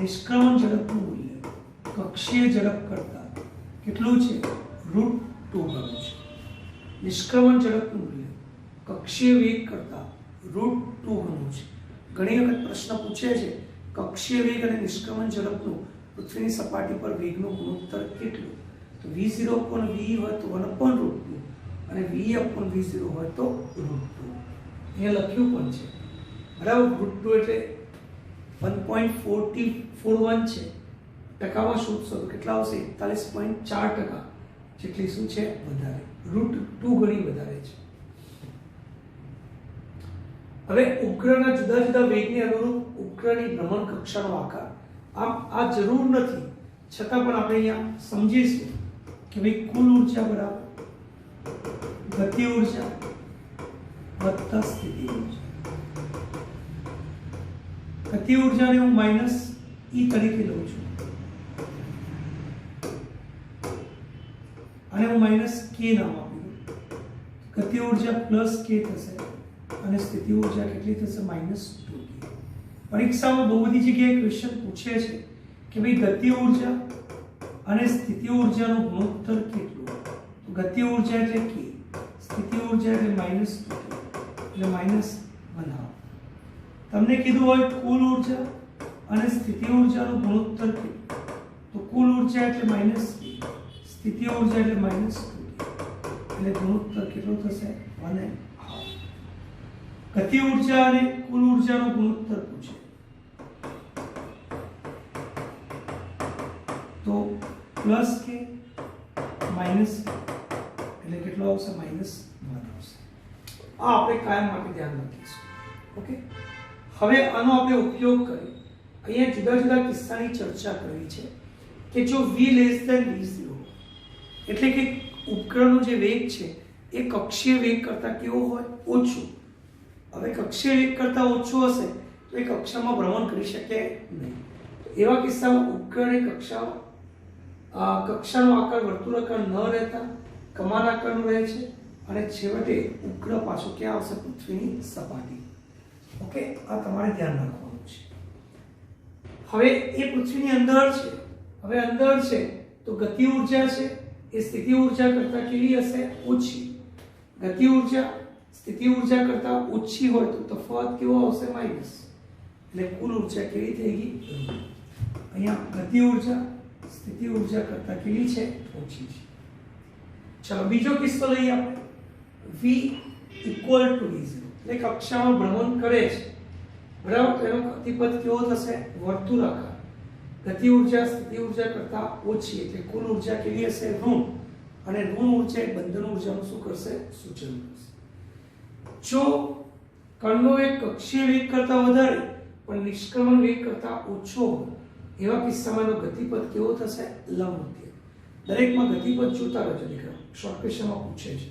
નિષ્ક્રમણ ઝડપનું મૂલ્ય કક્ષીય ઝડપ કરતા કેટલું છે? √2 ગણું છે. નિષ્ક્રમણ ઝડપનું મૂલ્ય કક્ષીય વેગ કરતા √2 ગણું છે. ઘણી વખત પ્રશ્ન પૂછે છે કક્ષીય વેગ અને નિષ્ક્રમણ ઝડપનું પૃથ્વીની સપાટી પર વેગનું ગુણોત્તર કેટલું? તો v0/v હોય તો 1/√2 અને v/v0 હોય તો √2. અહીંયા લખ્યું પણ છે. બરાબર. √2 એટલે 1.41 છે. ટકામાં શોધશો તો કેટલા આવશે? 41.4% જેટલી શું છે? વધારે. √2 ગણી વધારે છે. હવે ઉપગ્રહના જુદા જુદા વેગને અનુરૂપ ઉપગ્રહની ભ્રમણ કક્ષાનો આકાર. આમ આ જરૂર નથી, છતાં પણ આપણે અહીંયા સમજીશું કે ભાઈ કુલ ઊર્જા બરાબર ગતિ ઊર્જા વત્તા સ્થિતિ ઊર્જા. ગતિ ઊર્જાને હું -e તરીકે લઉં છું અને હું -k નામ આપી દઉં. ગતિ ઊર્જા +k થશે અને સ્થિતિ ઊર્જા કેટલી થશે? -2k. પરીક્ષામાં બહુ બધી જગ્યાએ ક્વેશ્ચન પૂછે છે કે ભાઈ ગતિ ઊર્જા અને સ્થિતિ ઊર્જાનો ગુણોત્તર કેટલો? તો ગતિ ઊર્જા એટલે k, સ્થિતિ ઊર્જા એટલે -2k, એટલે -1/2. તમને કીધું હોય કુલ ઊર્જા અને સ્થિતિ ઊર્જાનો ગુણોત્તર કેટલો? તો કુલ ઊર્જા એટલે -k, સ્થિતિ ઊર્જા એટલે -2k, એટલે ગુણોત્તર કેટલો થશે? 1/2. ગતિ ઊર્જા અને કુલ ઊર્જાનો ગુણોત્તર પૂછે તો +k - એટલે કેટલો આવશે? -1 આવશે. આ આપણે કાયમ માટે ધ્યાન રાખીશું. ઓકે, હવે આનો આપણે ઉપયોગ કરી અહીંયા જુદા જુદા કિસ્સાની ચર્ચા કરવી છે કે જો v લેસ ધેન v0 એટલે કે ઉપકરણનો જે વેગ છે એ કક્ષીય વેગ કરતા કેવો હોય? ઓછો. હવે કક્ષીય વેગ કરતા ઓછો હશે તો એ કક્ષામાં ભ્રમણ કરી શકે નહીં. એવા કિસ્સામાં ઉપકરણે કક્ષાનો આકાર વર્તુળાકાર ન રહેતા કમાન આકારનો રહે છે અને છેવટે ઉપગ્રહ પાછો ક્યાં આવશે? પૃથ્વીની સપાટી. ઓકે, આ તમારે ધ્યાન રાખવાનું છે. હવે એ પૃથ્વીની અંદર છે. હવે અંદર છે તો ગતિ ઉર્જા છે એ સ્થિતિ ઉર્જા કરતા કેવી હશે? ઓછી. ગતિ ઉર્જા સ્થિતિ ઉર્જા કરતા ઓછી હોય તો તફાવત કેવો આવશે? માઈનસ. એટલે કુલ ઉર્જા કેવી થઈ ગઈ? અહીંયા ગતિ ઉર્જા સ્થિતિ ઉર્જા કરતા કેવી છે? ઓછી છે. ચલો બીજો કિસ્સો લઈએ આપણે. v ઇક્વલ ટુ v0 એટલે કક્ષામાં ભ્રમણ કરે છે, બરાબર. એનો ગતિપથ કેવો થશે? વર્તુળાકાર. ગતિ ઉર્જા સ્થિતિ ઉર્જા કરતા ઓછી એટલે કુલ ઉર્જા કેવી હશે? ઋણ. અને ઋણ ઉર્જા એ બંધન ઉર્જાનું શું કરશે? સૂચન કરશે. જો કણનો વેગ કક્ષીય વેગ કરતા વધારે પણ નિષ્ક્રમણ વેગ કરતા ઓછો હોય એવા કિસ્સામાં એનો ગતિપથ કેવો થશે? લંબવૃત્તીય. દરેકમાં ગતિપથ જોતા રહેજો દીકરા, શોર્ટ ક્વેશ્ચનમાં પૂછે છે.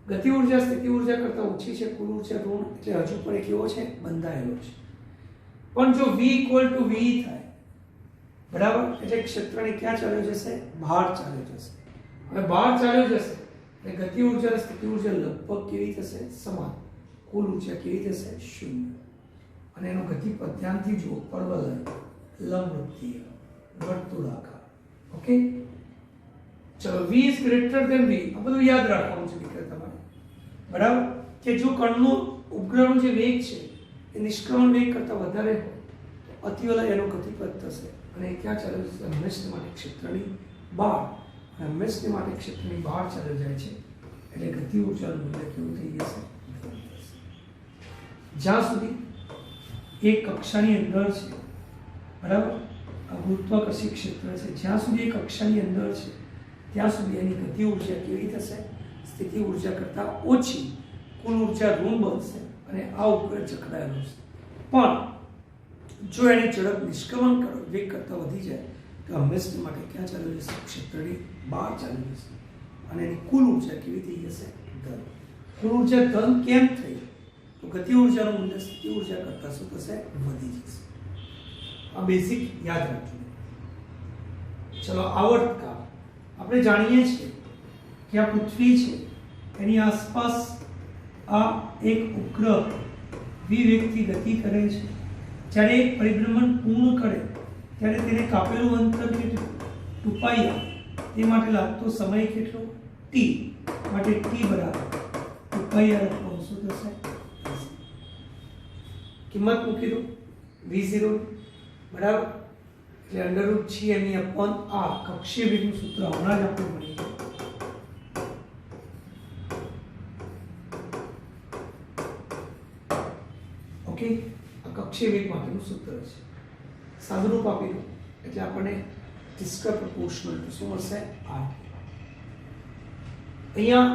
ગતિ ઉર્જા સ્થિતિ ઉર્જા કરતા ઓછી છે, કુલ ઉર્જા ઋણ એટલે હજુ પણ એ કેવો છે? બંધાયેલો છે. પણ જો v ઇક્વલ ટુ v થાય, બરાબર, એટલે ક્ષેત્રની ક્યાં ચાલ્યો જશે? બહાર ચાલ્યો જશે. હવે બહાર ચાલ્યો જશે એટલે ગતિ ઉર્જા અને સ્થિતિ ઉર્જા લગભગ કેવી થશે? સમાન. કુલ ઉર્જા કેવી થશે? શૂન્ય. અને એનો ગતિપથ ધ્યાનથી જુઓ, પરવલય, લંબવૃત્તીય, વર્તુળાકાર. ઓકે, ચલો v is greater than v. આ બધું યાદ રાખવાનું છે દીકરા તમારે, બરાબર. કે જો કણનો ઉપગ્રહનો જે વેગ છે એ નિષ્ક્રમણ વેગ કરતા વધારે હોય તો અતિવલય એનો ગતિપથ થશે અને ક્યાં ચાલે છે? હંમેશા માટે ક્ષેત્રની બહાર. અને હંમેશા માટે ક્ષેત્રની બહાર ચાલ્યો જાય છે એટલે ગતિ ઉર્જાનું મૂલ્ય કેવું થઈ જશે? જ્યાં સુધી એક કક્ષાની અંદર છે, બરાબર, આ ગુરુત્વાકર્ષી ક્ષેત્ર છે, જ્યાં સુધી એ કક્ષાની અંદર છે ત્યાં સુધી એની ગતિ ઉર્જા કેવી થશે? સ્થિતિ ઉર્જા કરતા ઓછી. કુલ ઉર્જા ઋણ બનશે અને આ ઉપગ્રહ જકડાયેલો છે. પણ જો એની ઝડપ નિષ્ક્રમણ વેગ કરતા વધી જાય તો હંમેશા માટે ક્યાં ચાલ્યો જશે? ક્ષેત્રની બહાર ચાલ્યો જશે અને એની કુલ ઉર્જા કેવી થઈ જશે? ધન. કુલ ઉર્જા ધન કેમ થઈ? તો ગતિ ઉર્જાનું મૂલ્ય સ્થિતિ ઉર્જા કરતા શું થશે? વધી જશે. આ બેઝિક યાદ રાખજો. ચલો આવર્તકાળ. આપણે જાણીએ છીએ કે આ પૃથ્વી છે એની આસપાસ આ એક ઉપગ્રહ v વેગથી ગતિ કરે છે. જ્યારે એક પરિભ્રમણ પૂર્ણ કરે ત્યારે તેને કાપેલું અંતર કેટલું? 2πr. તે માટે લાગતો સમય કેટલો? t. માટે t બરાબર 2πr upon શું થશે? કિંમત મૂકી દો v0, બરાબર, એટલે √gme upon r. કક્ષીય વેગનું સૂત્ર હમણાં જ આપણે ભણી ગયા. ઓકે, આ કક્ષીય વેગ માટેનું સૂત્ર છે. સાદુરૂપ આપી દો એટલે આપણને ડિસ્કર પ્રપોર્શનલ ટુ શું મળશે? r. અહીંયા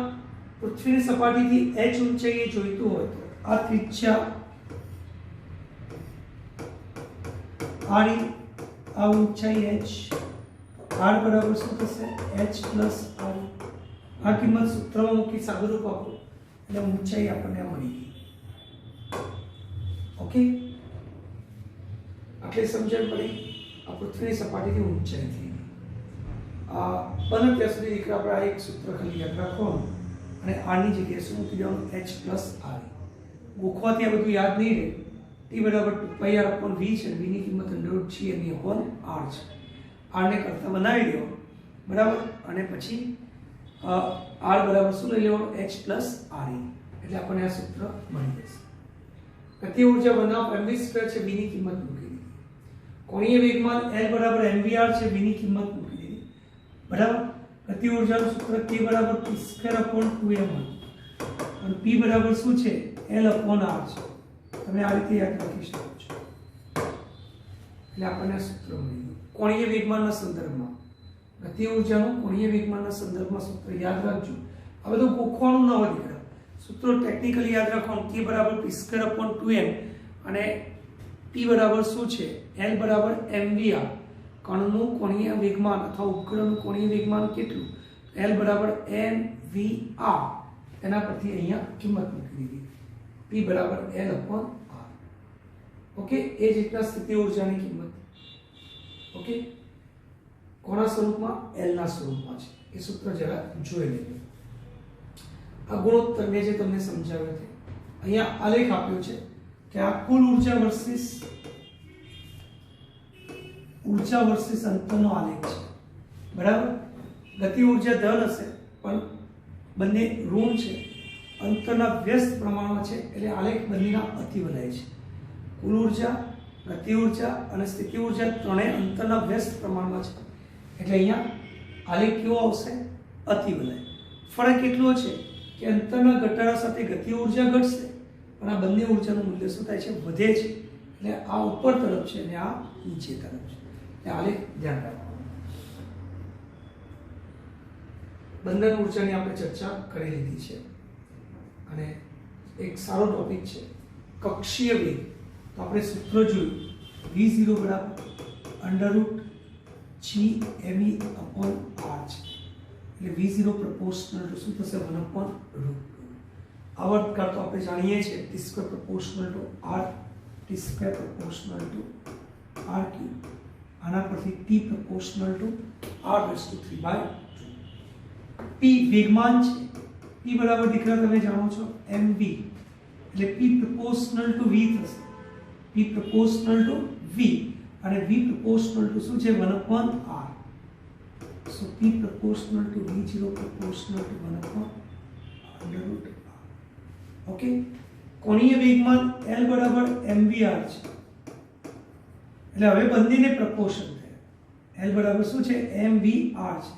પૃથ્વીની સપાટીથી h ઊંચાઈએ જોઈતું હોય તો આ ત્રિજ્યા r, આ ઊંચાઈ h, r બરાબર શું થશે? h plus r. આ કિંમત સૂત્રમાં મૂકી સાદુરૂપ આપો એટલે ઊંચાઈ આપણને મળી ગઈ. ઓકે, આટલી સમજણ પડી. આ પૃથ્વીની સપાટીથી ઊંચાઈ થઈ ગઈ. બને ત્યાં સુધી દીકરા આપણે આ એક સૂત્ર ખાલી યાદ રાખવાનું અને આની જગ્યાએ શું મૂકી દેવાનું? h plus r. ગોખવાથી આ બધું યાદ નહીં રહે. t બરાબર 2πr upon v છે. v ની કિંમત √gme upon r છે. r ને કરતા બનાવી દેવાનું, બરાબર, અને પછી r બરાબર શું લઈ લેવાનું? h plus re. એટલે આપણને આ સૂત્ર મળી જશે. ગતિ ઉર્જા બનાવ mv² છે, v ની કિંમત મૂકી દીધી. કોણીય વેગમાન l બરાબર mvr છે, v ની કિંમત મૂકી દીધી, બરાબર. ગતિ ઉર્જાનું સૂત્ર k બરાબર p² upon 2m અને p બરાબર શું છે? l upon r છે. તમે આ રીતે યાદ રાખી શકો છો. એટલે આપણને સૂત્ર મળી ગયું. કોણીય વેગમાનના સંદર્ભમાં ગતિ ઉર્જાનું કોણીય વેગમાનના સંદર્ભમાં સૂત્ર યાદ રાખજો. આ બધું ગોખવાનું ન હોય દીકરા, સૂત્રો ટેકનિકલી યાદ રાખવાનું, k બરાબર p²/2m અને p બરાબર શું છે, l બરાબર mvr. કણનું કોણીય વેગમાન અથવા ઉપગ્રહનું કોણીય વેગમાન કેટલું, l બરાબર mvr. એના પરથી અહીંયા કિંમત મૂકી દીધી, p બરાબર l/r. ઓકે, એ જ રીતના સ્થિતિ ઊર્જાની કિંમત, ઓકે, કોના સ્વરૂપમાં, l ના સ્વરૂપમાં છે. એ સૂત્ર જરા જોઈ લઈએ. આ ગુણોત્તર મેં જે તમને સમજાવ્યો છે, અહીંયા આલેખ આપ્યો છે કે આ કુલ ઊર્જા વર્સિસ અંતરનો આલેખ છે, બરાબર. ગતિ ઊર્જા ધન હશે પણ બંને ઋણ છે, અંતરના વ્યસ્ત પ્રમાણમાં છે, એટલે આલેખ બંનેના અતિવલય છે. કુલ ઊર્જા, ગતિ ઊર્જા અને સ્થિતિ ઊર્જા ત્રણેય અંતરના વ્યસ્ત પ્રમાણમાં છે, એટલે અહીંયા આલેખ કેવો આવશે, અતિવલય. ફરક એટલો છે કે અંતરના ઘટાડા સાથે ગતિ ઊર્જા ઘટશે પણ આ બંને ઊર્જાનું મૂલ્ય શું થાય છે, વધે છે. એટલે આ ઉપર તરફ છે અને આ નીચે તરફ છે. એટલે આલેખ ધ્યાન રાખવાનું. બંધન ઊર્જાની આપણે ચર્ચા કરી લીધી છે અને એક સારો ટોપિક છે કક્ષીય વેગ. તો આપણે સૂત્ર જોયું, v0 બરાબર √g_me/r છે. એટલે v0 proportional to શું થશે, 1/√2. આવર્તકાળ તો આપણે જાણીએ છીએ, t² proportional to r, t² proportional to r3. આના પરથી t proportional to r⁵². p વેગમાન છે, p બરાબર દીકરા તમે જાણો છો mv, એટલે p proportional to v થશે, p proportional to v અને v proportional to શું છે, 1/r. So p proportional to v0 proportional to 1/√r. Okay, કોણીય વેગમાન l બરાબર mvr છે, એટલે હવે બંનેને પ્રપોર્શન થયા. l બરાબર શું છે, mvr છે,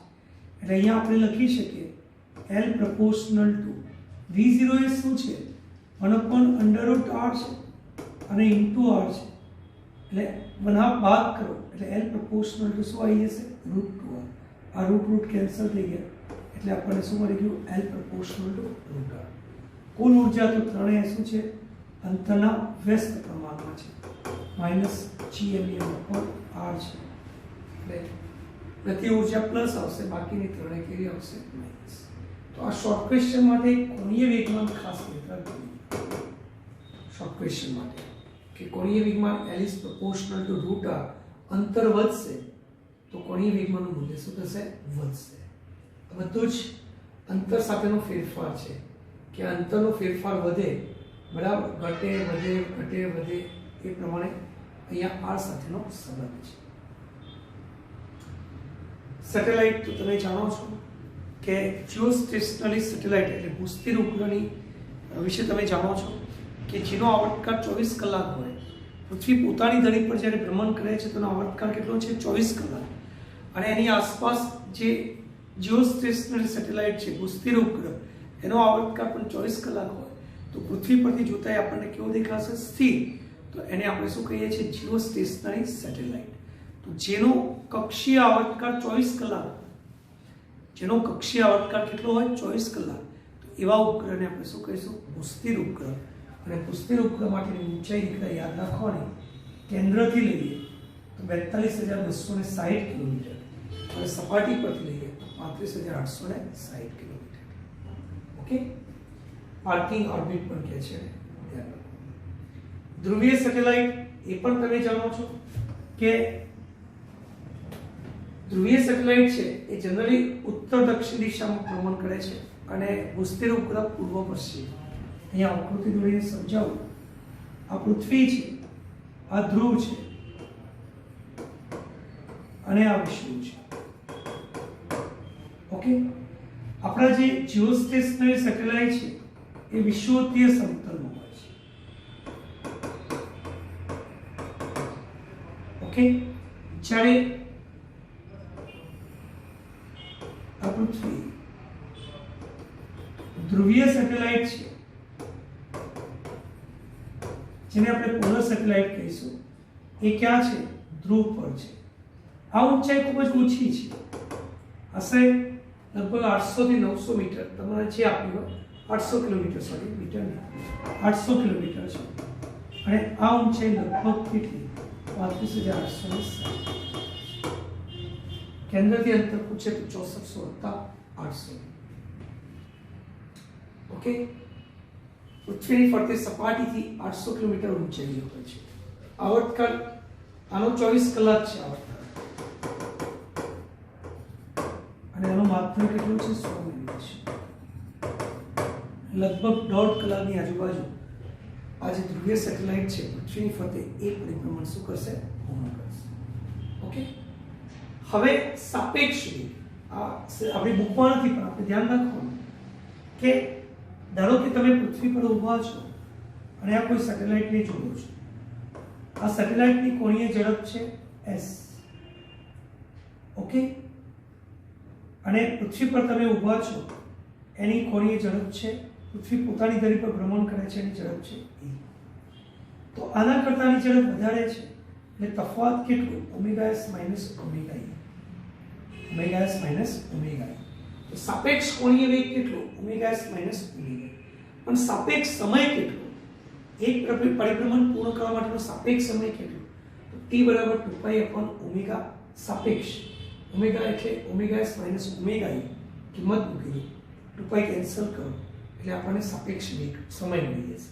એટલે અહીંયા આપણે લખી શકીએ l proportional to v0 એ શું છે, 1/√r છે અને into r છે, એટલે 1/2 ભાગ કરો એટલે l proportional to શું આવી જશે, √2r. આ √√ કેન્સલ થઈ ગયા એટલે આપણને શું મળી ગયું, l proportional to √r. કુલ ઊર્જા તો ત્રણેય શું છે, અંતરના વ્યસ્ત પ્રમાણમાં છે, -gme/r છે. એટલે ગતિ ઊર્જા પ્લસ આવશે, બાકીની ત્રણેય કેવી આવશે, માઇનસ. તો આ શોર્ટ ક્વેશ્ચન માટે કોણીય વેગમાન ખાસ યાદ રાખવું. શોર્ટ ક્વેશ્ચન માટે કે કોણીય વેગમાન l is proportional to √r, અંતર વધશે તો કોણીય વેગમાનનું મૂલ્ય શું થશે, વધશે. બધું જ અંતર સાથેનો ફેરફાર છે કે અંતરનો ફેરફાર વધે, બરાબર, ઘટે વધે, ઘટે વધે, એ પ્રમાણે અહીંયા r સાથેનો સંબંધ છે. સેટેલાઇટ તો તમે જાણો છો કે જીઓસ્ટેશનરી સેટેલાઇટ એટલે ભૂસ્થિર ઉપગ્રહની વિશે તમે જાણો છો કે જેનો આવર્તકાળ 24 કલાક હોય. પૃથ્વી પોતાની ધરી પર જ્યારે ભ્રમણ કરે છે તેનો આવર્તકાળ કેટલો છે, 24 કલાક. અને એની આસપાસ જે જીઓસ્ટેશનરી સેટેલાઇટ છે, ભૂસ્થિર ઉપગ્રહ, એનો આવર્તકાળ પણ 24 કલાક હોય. તો પૃથ્વી પરથી જોતા આપણને કેવો દેખાશે, સ્થિર. તો એને આપણે શું કહીએ છીએ, જીઓસ્ટેશનરી સેટેલાઇટ. તો જેનો કક્ષીય આવર્તકાળ 24 કલાક, જેનો કક્ષીય આવર્તકાળ કેટલો હોય, 24 કલાક, તો એવા ઉપગ્રહને આપણે શું કહીશું, ભૂસ્થિર ઉપગ્રહ. અને ભૂસ્થિર ઉપગ્રહ માટેની ઊંચાઈ દીકરા યાદ રાખવાની, કેન્દ્રથી લઈએ તો 42,260 કિલોમીટર અને સપાટી પરથી લઈએ તો 35,860 કિલોમીટર. ઓકે, પાર્કિંગ ઓર્બિટ પણ કહે છે. ધ્રુવીય સેટેલાઇટ એ પણ તમે જાણો છો કે ધ્રુવીય સેટેલાઇટ છે એ જનરલી ઉત્તર દક્ષિણ દિશામાં ભ્રમણ કરે છે અને ભૂસ્થિર ઉપગ્રહ પૂર્વ પશ્ચિમ. અહીંયા આકૃતિ દોરીને સમજાવું. આ પૃથ્વી છે, આ ધ્રુવ છે અને આ વિષુવ છે. ઓકે, આપણા જે જીઓસ્ટેશનરી સેટેલાઇટ છે એ વિષુવતીય સમતલમાં હોય છે. ઓકે, જ્યારે આ પૃથ્વી ધ્રુવીય સેટેલાઇટ છે જેને આપણે પોલર સેટેલાઇટ કહીશું, એ ક્યાં છે, ધ્રુવ પર છે. આ ઊંચાઈ ખૂબ જ ઓછી છે, હશે લગભગ 800 થી 900 મીટર. તમારે જે આપ્યું હોય 800 કિલોમીટર, સોરી મીટર નહીં, 800 કિલોમીટર છે અને આ ઊંચાઈ લગભગ કેટલી 35,860. કેન્દ્રથી અંતર પૂછે તો 6400 + 800. ઓકે, પૃથ્વીની ફરતે સપાટીથી 800 કિલોમીટર ઊંચાઈએ હોય છે. આવર્તકાળ આનો 24 કલાક છે આવર્તકાળ, અને આનો માત્ર કેટલો છે 100 મિનિટ છે. લગભગ 1.5 કલાકની આજુબાજુ આ જે ધ્રુવીય સેટેલાઇટ છે પૃથ્વીની ફરતે એક પરિભ્રમણ શું કરશે, પૂર્ણ કરશે. ઓકે, હવે સાપેક્ષ વેગ આ આપણી બુકમાં નથી પણ આપણે ધ્યાન રાખવાનું કે ધારો કે તમે પૃથ્વી પર ઊભા છો અને આ કોઈ સેટેલાઇટને જોડો છો. આ સેટેલાઇટની કોણીય ઝડપ છે s. ઓકે, અને પૃથ્વી પર તમે ઊભા છો એની કોણીય ઝડપ છે, પૃથ્વી પોતાની ધરી પર ભ્રમણ કરે છે એની ઝડપ છે e. તો આના કરતાની ઝડપ વધારે છે એટલે તફાવત કેટલું, omega s minus omega e, omega s minus omega e. તો સાપેક્ષ કોણીય વેગ કેટલો, omega s minus omega e. પણ સાપેક્ષ સમય કેટલો, એક પરિભ્રમણ પૂર્ણ કરવા માટેનો સાપેક્ષ સમય કેટલો, તો t બરાબર 2π અપોન ઓમેગા સાપેક્ષ. ઓમેગા એટલે omega s minus omega e, કિંમત મૂકી દો, 2π કેન્સલ કરો એટલે આપણને સાપેક્ષ વેગ સમય મળી જશે.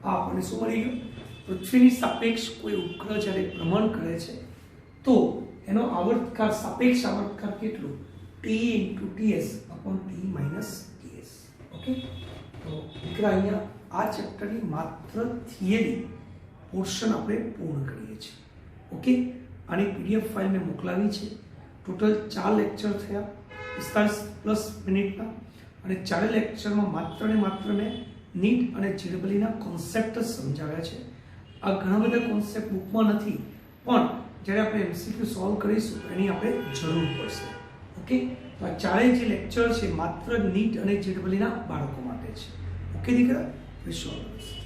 આ આપણને શું મળી ગયું, પૃથ્વીની સાપેક્ષ કોઈ ઉપગ્રહ જ્યારે ભ્રમણ કરે છે તો એનો આવર્તકાળ સાપેક્ષ આવર્તકાળ કેટલો, t × ts upon t minus ts. Okay, તો દીકરા અહીંયા આ ચેપ્ટરની માત્ર થિયરી પોર્શન આપણે પૂર્ણ કરીએ છીએ. ઓકે, આની પીડીએફ ફાઇલ મેં મોકલાવી છે. ટોટલ 4 લેક્ચર થયા 45+ મિનિટના, અને 4 લેક્ચરમાં માત્ર ને માત્ર મેં નીટ અને જીડબલ્યુના કોન્સેપ્ટ જ સમજાવ્યા છે. આ ઘણા બધા કોન્સેપ્ટ બુકમાં નથી, પણ જ્યારે આપણે એમસીક્યુ સોલ્વ કરીશું એની આપણે જરૂર પડશે. ઓકે, તો આ 4 જે લેક્ચર છે માત્ર નીટ અને જીડબલ્યુના બાળકો માટે છે. ઓકે દીકરા, wish you all the best.